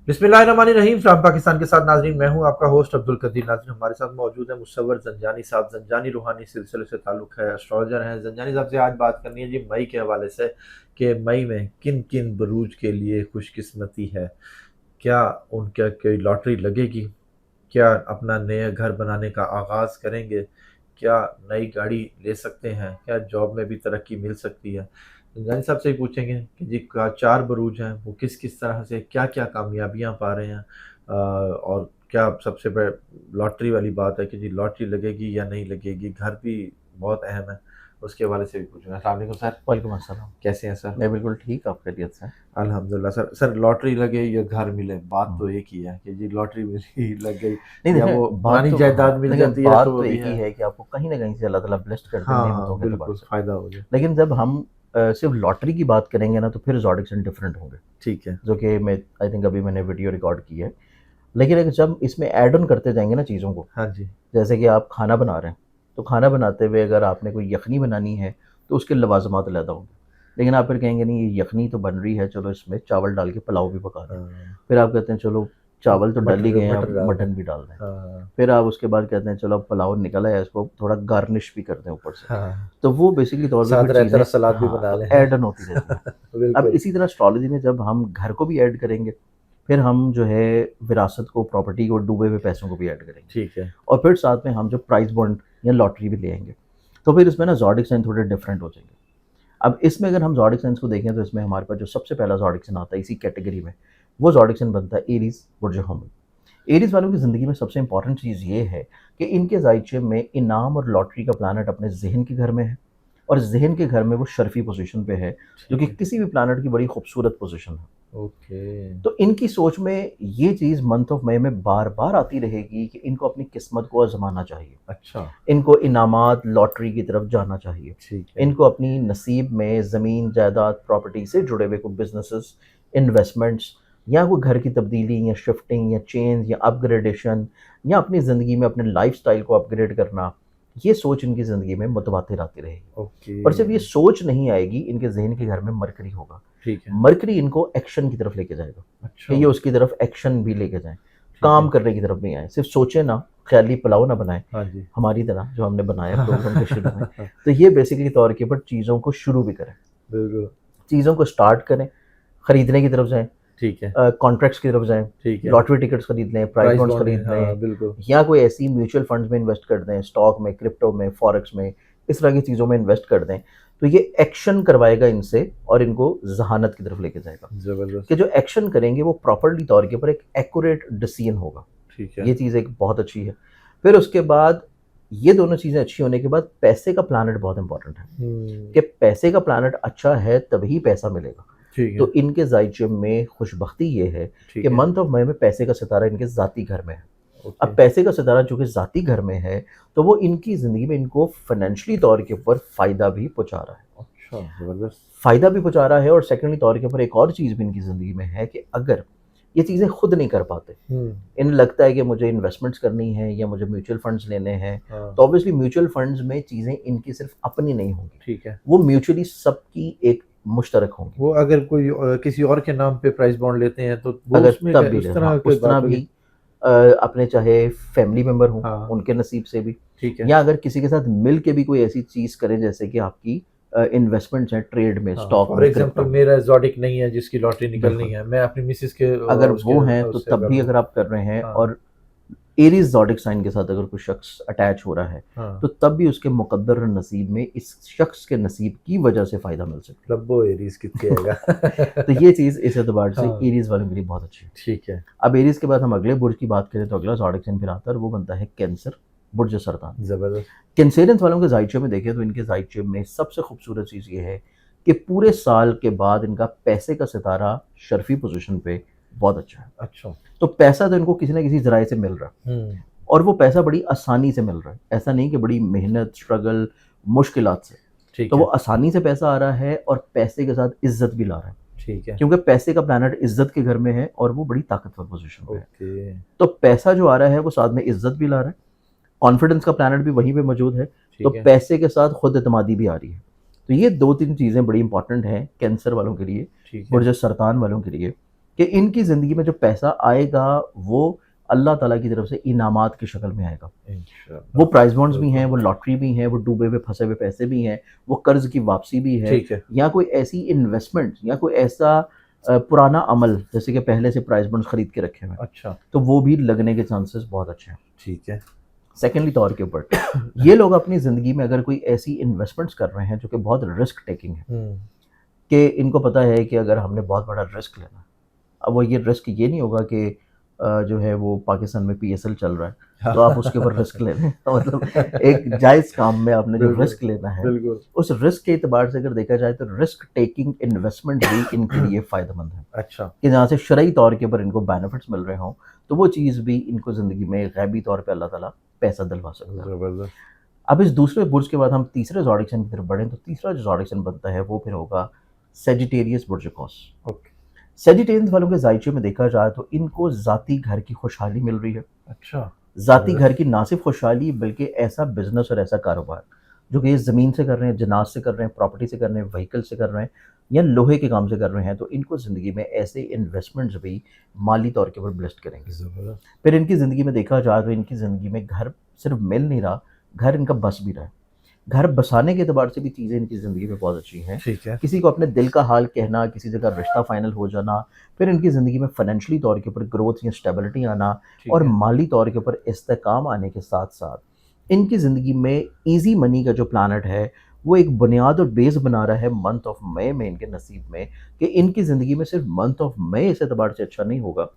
बिस्मिल्लाहिर्रहमानिर्रहीम। फ्राम पाकिस्तान के साथ नाजरीन, मैं हूं आपका होस्ट अब्दुल कदीर। नाजरीन, हमारे साथ मौजूद है मुसव्वर जंजानी साहब। जंजानी रूहानी सिलसिले से ताल्लुक़ है, एस्ट्रोलॉजर हैं। जंजानी साहब से आज बात करनी है जी मई के हवाले से, कि मई में किन किन बरूज के लिए खुशकिस्मती है। क्या उनका कोई लॉटरी लगेगी? क्या अपना नया घर बनाने का आगाज़ करेंगे? क्या नई गाड़ी ले सकते हैं? क्या जॉब में भी तरक्की मिल सकती है? जानी साहब से ही पूछेंगे कि जी का 4 बरूज हैं, वो किस किस तरह से क्या-क्या कामयाबियाँ पा रहे हैं, और क्या सबसे बड़े लॉटरी वाली बात है कि जी लॉटरी लगेगी या नहीं लगेगी? घर भी बहुत अहम है, उसके हवाले से भी पूछूँगा। अस्सलाम वालेकुम सर, वालेकुम अस्सलाम। कैसे हैं सर? मैं बिल्कुल ठीक, आप खैरियत से हैं? अल्हम्दुलिल्लाह सर। सर लॉटरी लगे या घर मिले, बात हुँ। तो एक ही है कि जी लॉटरी मिली लग गई, नहीं या वो देखें, बात पुरानी तो जायदाद हाँ, मिल देखिए जाती है तो बात वो तो भी एक ही है। है कि आपको कहीं न कहीं से अल्लाह ताला ब्लेस्ड करते हैं हाँ, नेमतों हाँ, के एतबार बिल्कुल से। फ़ायदा हो जाए। लेकिन जब हम सिर्फ़ लॉटरी की बात करेंगे ना, तो फिर ज़ोडिएक्स डिफरेंट होंगे, ठीक है। जो कि मैं आई थिंक अभी मैंने वीडियो रिकॉर्ड की है। लेकिन अगर जब इसमें ऐड ऑन करते जाएँगे ना चीज़ों को, हाँ जी। जैसे कि आप खाना बना रहे हैं, तो खाना बनाते हुए अगर आपने कोई यखनी बनानी है, तो उसके लवाज़मात अलहदा होंगे। लेकिन आप फिर कहेंगे नहीं ये यखनी तो बन रही है, चलो इसमें चावल डाल के पुलाव भी पका दें। हाँ। फिर आप कहते हैं चलो चावल तो डल ही मटर गए हैं, मटर अब डाल दें। मटन भी डाल दें। हाँ, फिर आप उसके बाद कहते हैं चलो अब पुलाव निकला है, इसको थोड़ा गार्निश भी कर दें ऊपर से। हाँ। तो वो बेसिकली तौर पे साथ फिर रहता चीज़ें, रहा सलाद भी हाँ, बना तो लें। ऐड ऑन होती रहती हैं। अब बिल्कुल। इसी तरह एस्ट्रोलॉजी में जब हम घर को भी ऐड करेंगे, फिर हम जो है विरासत को, प्रॉपर्टी को, डूबे हुए पैसों को भी ऐड करेंगे। ठीक है। और फिर साथ में हम जो प्राइज़ बॉन्ड या लॉटरी भी ले आएँगे। तो फिर इसमें ना ज़ोडिएक साइन थोड़े डिफरेंट हो जाएँगे। अब इसमें अगर हम ज़ोडिएक साइन्स को देखें, तो इसमें हमारे पास जो सबसे पहला ज़ोडिएक साइन आता है इसी कैटेगरी में, वो ज़ोडिएक साइन बनता है एरीज़, बुर्ज हमल। एरीज़ वालों की ज़िंदगी में सबसे इम्पोर्टेंट चीज़ ये है कि इनके ज़ायचे में इनाम और लॉटरी का प्लैनेट अपने ज़हन के घर में है, और ज़हन के घर में वो शर्फ़ी पोज़ीशन पे है, जो कि ठीक है। किसी भी प्लैनेट की बड़ी खूबसूरत पोज़ीशन है। ओके। तो इनकी सोच में ये चीज़ मंथ ऑफ मई में बार-बार आती रहेगी कि इनको अपनी किस्मत को आज़माना चाहिए। अच्छा। इनको इनामात, लॉटरी की तरफ जाना चाहिए। ठीक है। इनको अपनी नसीब में ज़मीन, जायदाद, प्रॉपर्टी से जुड़े हुए कोई बिज़नेसेस, इन्वेस्टमेंट्स, या कोई घर की तब्दीली या शिफ्टिंग या चेंज या अपग्रेडेशन, या अपनी ज़िंदगी में अपने लाइफ़स्टाइल को अपग्रेड करना, ये सोच इनकी ज़िंदगी में मुतवातिर आती रहेगी। ओके। और सिर्फ़ ये सोच नहीं आएगी, इनके ज़हन के घर में मरकरी होगा। ठीक है। मरकरी इनको एक्शन की तरफ लेके जाएगा, कि अच्छा। ये उसकी तरफ एक्शन भी लेके जाएँ, ठीक काम है। करने की तरफ भी आएँ। सिर्फ़ सोचे ना, ख़याली पुलाव ना बनाएँ, हाँ जी। हमारी तरह जो हमने बनाया प्रोग्राम के शुरू में। तो ये बेसिकली तौर के ऊपर चीज़ों को शुरू भी करें, बिल्कुल। चीज़ों को स्टार्ट करें, खरीदने की तरफ जाएँ, ठीक है। कॉन्ट्रैक्ट्स की तरफ जाएँ, ठीक है। लॉटरी टिकट्स खरीद लें, प्राइज़ प्राइज़ बॉन्ड्स बॉन्ड है, खरीद हाँ, लें, बिल्कुल। या कोई ऐसी म्यूचुअल फंड्स में इन्वेस्ट कर दें, स्टॉक में, क्रिप्टो में, फॉरेक्स में, इस तरह की चीज़ों में इन्वेस्ट कर दें। तो ये एक्शन करवाएगा इनसे, और इनको ज़हानत की तरफ लेके जाएगा, कि ज़बरदस्त। जो एक्शन करेंगे वो प्रॉपर्ली तौर के ऊपर एक एक्यूरेट डिसीजन होगा। ठीक है। ये चीज़ एक बहुत अच्छी है। फिर उसके बाद ये दोनों चीज़ें अच्छी होने के बाद पैसे का प्लैनेट बहुत इम्पोर्टेंट है, हुँ। कि पैसे का प्लैनेट अच्छा है तभी पैसा मिलेगा। ठीक है। तो इनके ज़ायचे में खुशबख्ती ये है कि ठीक है। मंथ ऑफ मई में पैसे का सितारा इनके ज़ाती घर में है। अब ओके। पैसे का सितारा चूँकि ज़ाती घर में है, तो वो इनकी ज़िंदगी में इनको फ़ाइनेंशियली तौर के ऊपर फ़ायदा भी पहुँचा रहा है। अच्छा, ज़बरदस्त। फ़ायदा भी पहुँचा रहा है, और सेकेंडरी तौर के ऊपर एक और चीज़ भी इनकी ज़िंदगी में है कि अगर ये चीज़ें खुद नहीं कर पाते, हुँ। इन्हें लगता है कि मुझे इन्वेस्टमेंट्स करनी है या मुझे म्यूचुअल फंड्स लेने हैं, हाँ। तो ऑब्वियसली म्यूचुअल फंड्स में चीज़ें इनकी सिर्फ़ अपनी नहीं होंगी, ठीक है। वो म्यूचुअली सबकी एक मुश्तरक होंगी। वो अगर कोई किसी और के नाम पे प्राइज़ बॉन्ड लेते हैं तो वो अगर उसमें तब क्या भी उस हाँ, तरह कोई उस तरह बात होगी? भी अपने चाहे फैमिली मेंबर हों, हाँ। उनके नसीब से भी, ठीक है। या अगर किसी के साथ मिल के भी कोई ऐसी चीज़ करें, जैसे कि आपकी इन्वेस्टमेंट्स हैं ट्रेड में, हाँ, स्टॉक फॉर में, एग्ज़ाम्पल क्रिप्टो में। मेरा एक्सोटिक नहीं है जिसकी लॉटरी निकलनी बिल्कुल। है, मैं अपनी मिसेज़ के अगर उसके वो हैं तो उससे तब कर भी लूँ। अगर आप कर रहे हैं, हाँ। और एरीज़ ज़ोडिएक साइन के साथ अगर कोई शख्स अटैच हो रहा है, हाँ। तो तब भी उसके मुक़द्दर और नसीब में इस शख्स के नसीब की वजह से फ़ायदा मिल सकता लब्बो एरीज़ कितने आएगा। है। तो ये चीज़ इस एतबार से हाँ। एरीज़ वालों के लिए बहुत अच्छी है। ठीक है। अब एरीज़ के बाद हम अगले बुर्ज की बात करें, तो अगला ज़ोडिएक साइन फिर आता है, और वो बनता है कैंसर, बुर्ज सरतान। ज़बरदस्त। कैंसेरियंस वालों के ज़ायचे में देखें, तो इनके ज़ायचे में सबसे खूबसूरत चीज़ ये है कि पूरे साल के बाद इनका पैसे का सितारा शर्फ़ी पोज़ीशन पे बहुत अच्छा है। अच्छा। तो पैसा तो इनको किसी न किसी ज़राए से मिल रहा है, हुँ। और वो पैसा बड़ी आसानी से मिल रहा है। ऐसा नहीं कि बड़ी मेहनत, स्ट्रगल, मुश्किलात से। ठीक तो वो है। आसानी से पैसा आ रहा है, और पैसे के साथ इज़्ज़त भी ला रहा है। ठीक है। क्योंकि पैसे का प्लैनेट इज़्ज़त के घर में है, और वो बड़ी ताकतवर पोज़ीशन पे है। ओके। तो पैसा जो आ रहा है, वो साथ में इज़्ज़त भी ला रहा है। कॉन्फिडेंस का प्लैनेट भी वहीं पे मौजूद है, तो ठीक है। पैसे के साथ खुद एतमादी भी आ रही है। तो ये 2-3 चीज़ें बड़ी इंपॉर्टेंट हैं कैंसर वालों के लिए, ठीक है। बुर्ज सरतान वालों के लिए। कि इनकी ज़िंदगी में जो पैसा आएगा वो अल्लाह ताला की तरफ से इनामात की शक्ल में आएगा। इंशाल्लाह। वो प्राइज़ बॉन्ड्स भी हैं, वो लॉटरी भी हैं, वो डूबे हुए फँसे हुए पैसे भी हैं, वो कर्ज़ की वापसी भी है, ठीक है। या कोई ऐसी इन्वेस्टमेंट या कोई ऐसा पुराना अमल जैसे कि पहले से प्राइज़ बॉन्ड्स खरीद के रखे हुए हैं, अच्छा, तो वो भी लगने के चांसेस बहुत अच्छे हैं। ठीक है। सेकेंडली तौर के ऊपर ये लोग अपनी ज़िंदगी में अगर कोई ऐसी इन्वेस्टमेंट्स कर रहे हैं जो कि बहुत रिस्क टेकिंग है, हुँ, कि इनको पता है कि अगर हमने बहुत बड़ा रिस्क लेना है, अब वो ये रिस्क ये नहीं होगा कि जो है वो पाकिस्तान में पीएसएल चल रहा है तो आप उसके ऊपर रिस्क ले लें मतलब एक जायज़ काम में आपने जो बिल्कुल, रिस्क लेना है, बिल्कुल। उस रिस्क के एतबार से अगर देखा जाए तो रिस्क टेकिंग इन्वेस्टमेंट भी इनके लिए फ़ायदेमंद है अच्छा, कि जहाँ से शरई तौर के ऊपर इनको बेनिफिट्स मिल रहे हों, तो वो चीज़ भी इनको ज़िंदगी में गैबी तौर पे अल्लाह ताला पैसा दिलवा सकता है। ज़बरदस्त। अब इस दूसरे बुर्ज के बाद हम तीसरे ज़ोडिएक्सन की तरफ बढ़ें तो तीसरा जो ज़ोडिएक्सन बनता है वो फिर होगा सेजिटेरियस बुर्ज कौस। ओके, सेजिटेरियंस वालों के ज़ायचे में देखा जाए तो इनको ज़ाती घर की खुशहाली मिल रही है। अच्छा, ज़ाती घर की ना सिर्फ खुशहाली बल्कि ऐसा बिज़नेस और ऐसा कारोबार जो कि ये ज़मीन से कर रहे हैं, जनाज़ से कर रहे हैं, प्रॉपर्टी से कर रहे हैं, व्हीकल से कर रहे हैं या लोहे के काम से कर रहे हैं, तो इनको ज़िंदगी में ऐसे इन्वेस्टमेंट्स भी माली तौर के ऊपर ब्लेस्ड करेंगे। ज़बरदस्त। फिर इनकी ज़िंदगी में देखा जाए तो इनकी ज़िंदगी में घर सिर्फ मिल नहीं रहा, घर इनका बस भी रहा है। घर बसाने के एतबार से भी चीज़ें इनकी ज़िंदगी में बहुत अच्छी हैं। ठीक है, किसी को अपने दिल का हाल कहना, किसी जगह रिश्ता फाइनल हो जाना, फिर इनकी ज़िंदगी में फाइनेंशियली तौर के ऊपर ग्रोथ या स्टेबिलिटी आना ठीक और है। माली तौर के ऊपर इस्तेकाम आने के साथ-साथ इनकी ज़िंदगी में ईज़ी मनी का जो प्लैनेट है, वो एक बुनियाद और बेस बना रहा है मंथ ऑफ मई में इनके नसीब में कि इनकी ज़िंदगी में सिर्फ मंथ ऑफ मई इस एतबार से अच्छा नहीं होगा,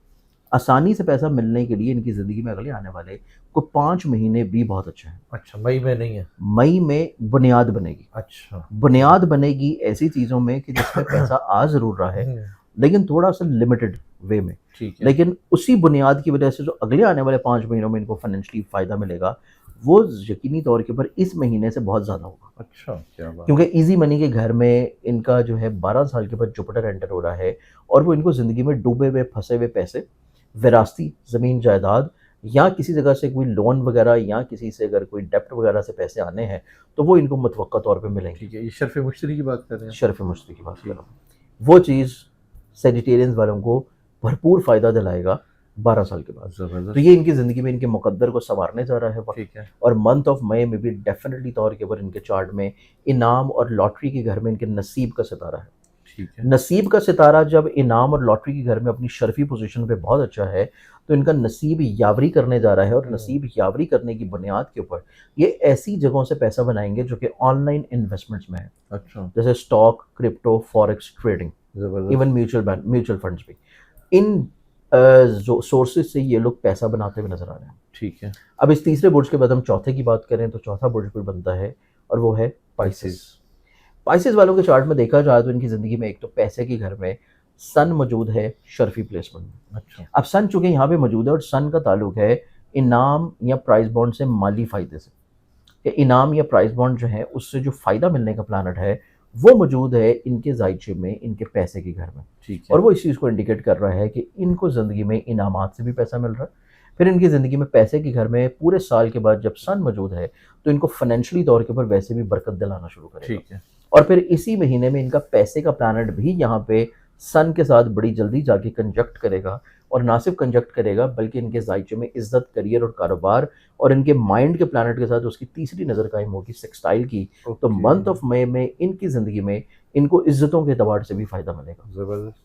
आसानी से पैसा मिलने के लिए इनकी ज़िंदगी में अगले आने वाले को 5 महीने भी बहुत अच्छे हैं। अच्छा, मई में नहीं है। मई में बुनियाद बनेगी। अच्छा, बुनियाद बनेगी ऐसी चीज़ों में कि जिसमें पैसा आ ज़रूर रहा है, हुँ, लेकिन थोड़ा-सा लिमिटेड वे में। ठीक है। लेकिन उसी बुनियाद की वजह से जो अगले आने वाले 5 महीनों में इनको फाइनेंशियली फ़ायदा मिलेगा, वो यकीनी तौर के ऊपर इस महीने से बहुत ज़्यादा होगा। अच्छा, क्या बात क्योंकि ईज़ी मनी के घर में इनका जो है 12 साल के बाद जुपिटर एंटर हो रहा है और वो इनको ज़िंदगी में डूबे हुए, फँसे हुए पैसे, विरासती ज़मीन जायदाद या किसी जगह से कोई लोन वगैरह या किसी से अगर कोई डेब्ट वगैरह से पैसे आने हैं, तो वो इनको मुतवक्का तौर पे मिलेंगे। ठीक है, ये शर्फ़ मुश्तरी की बात कर रहे हैं? शर्फ़ मुश्तरी की बात कर रहा हूँ। वो चीज़ सेजिटेरियंस वालों को भरपूर फ़ायदा दिलाएगा 12 साल के बाद। तो ज़बरदस्त, ये इनकी ज़िंदगी में इनके मुकद्दर को सँवारने जा रहा है वक़्त ठीक है, और मंथ ऑफ मई में भी डेफ़िनिटली तौर के ऊपर इनके चार्ट में इनाम और लॉटरी के घर में इनके नसीब का सितारा है। ठीक है। नसीब का सितारा जब इनाम और लॉटरी के घर में अपनी शर्फ़ी पोज़ीशन पे बहुत अच्छा है, तो इनका नसीब यावरी करने जा रहा है और नसीब यावरी करने की बुनियाद के ऊपर ये ऐसी जगहों से पैसा बनाएँगे जो कि ऑनलाइन इन्वेस्टमेंट्स में है। अच्छा, जैसे स्टॉक, क्रिप्टो, फॉरेक्स ट्रेडिंग, ज़बरदस्त, इवन म्यूचुअल फंड्स भी। इन जो सोर्सेज़ से ये लोग पैसा बनाते हुए नज़र आ रहे हैं। ठीक है। अब इस तीसरे बुर्ज के बाद हम चौथे की बात करें तो चौथा बुर्ज फिर बनता है और वो है पाइसेस। पाइसेस वालों के चार्ट में देखा जाए तो इनकी ज़िंदगी में एक तो पैसे के घर में सन मौजूद है शर्फ़ी प्लेसमेंट में। अच्छा, अब सन चूँकि यहाँ पे मौजूद है और सन का ताल्लुक है इनाम या प्राइज़ बॉन्ड से माली फ़ायदे से। कि इनाम या प्राइज़ बॉन्ड जो है उससे जो फ़ायदा मिलने का प्लैनेट है, वो मौजूद है इनके ज़ायचे में, इनके पैसे के घर में। ठीक है। और वो इस चीज़ को इंडिकेट कर रहा है कि इनको ज़िंदगी में इनामात से भी पैसा मिल रहा है। फिर इनकी ज़िंदगी में पैसे के घर में पूरे साल के बाद जब सन मौजूद है, तो इनको फाइनेंशियली तौर के ऊपर वैसे भी बरकत दिलाना शुरू करेगा। ठीक है, और फिर इसी महीने में इनका पैसे का प्लैनेट भी यहाँ पे सन के साथ बड़ी जल्दी जाके कंजक्ट करेगा और ना सिर्फ कंजक्ट करेगा बल्कि इनके ज़ायचे में इज़्ज़त, करियर और कारोबार और इनके माइंड के प्लैनेट के साथ उसकी तीसरी नज़र कायम होगी सेक्सटाइल की। तो ओके, मंथ ऑफ मई में इनकी ज़िंदगी में इनको इज़्ज़तों के एतबार से भी फ़ायदा मिलेगा। ज़बरदस्त,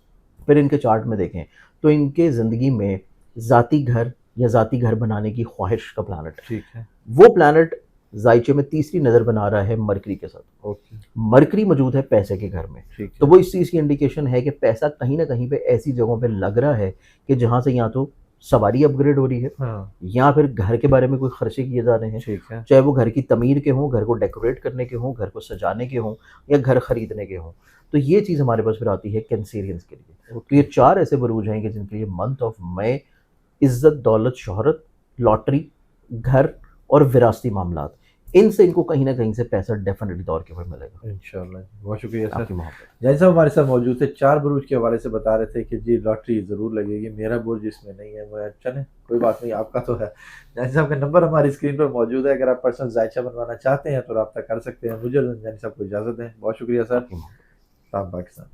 फिर इनके चार्ट में देखें तो इनके ज़िंदगी में ज़ाती घर या ज़ाती घर बनाने की ख्वाहिश का प्लैनेट है। ठीक है, वो प्लैनेट ज़ायचे में तीसरी नज़र बना रहा है मरकरी के साथ। ओके, मरकरी मौजूद है पैसे के घर में। ठीक तो है, वो इस चीज़ की इंडिकेशन है कि पैसा कहीं न कहीं पे ऐसी जगहों पे लग रहा है कि जहाँ से या तो सवारी अपग्रेड हो रही है हाँ, या फिर घर के बारे में कोई खर्चे किए जा रहे हैं। ठीक है, चाहे वो घर की तमीर के हों, घर को डेकोरेट करने के हों, घर को सजाने के हों या घर खरीदने के हों। तो ये चीज़ हमारे पास फिर आती है कैंसेरियंस के लिए। तो ये 4 ऐसे बुरूज हैं कि जिनके लिए मंथ ऑफ मई इज़्ज़त, दौलत, शोहरत, लॉटरी, घर और विरासती मामलात, इनसे इनको कहीं न कहीं से पैसा डेफ़िनेटली तौर के ऊपर मिलेगा। इंशाल्लाह। बहुत शुक्रिया सर। आपकी मोहब्बत। जैन साहब हमारे साथ मौजूद थे, 4 बुरुज के हवाले से बता रहे थे कि जी लॉटरी ज़रूर लगेगी, मेरा बुर्ज इसमें नहीं है। मैं चलें कोई बात नहीं, आपका तो है। जैन साहब का नंबर हमारी स्क्रीन पर मौजूद है, अगर आप पर्सनल ज़ायचा बनवाना चाहते हैं तो रब्ता कर सकते हैं। मुझे और जैन साहब को इजाज़त दें। बहुत शुक्रिया सर। आपकी मोहब्बत। साहब पाकिस्तान।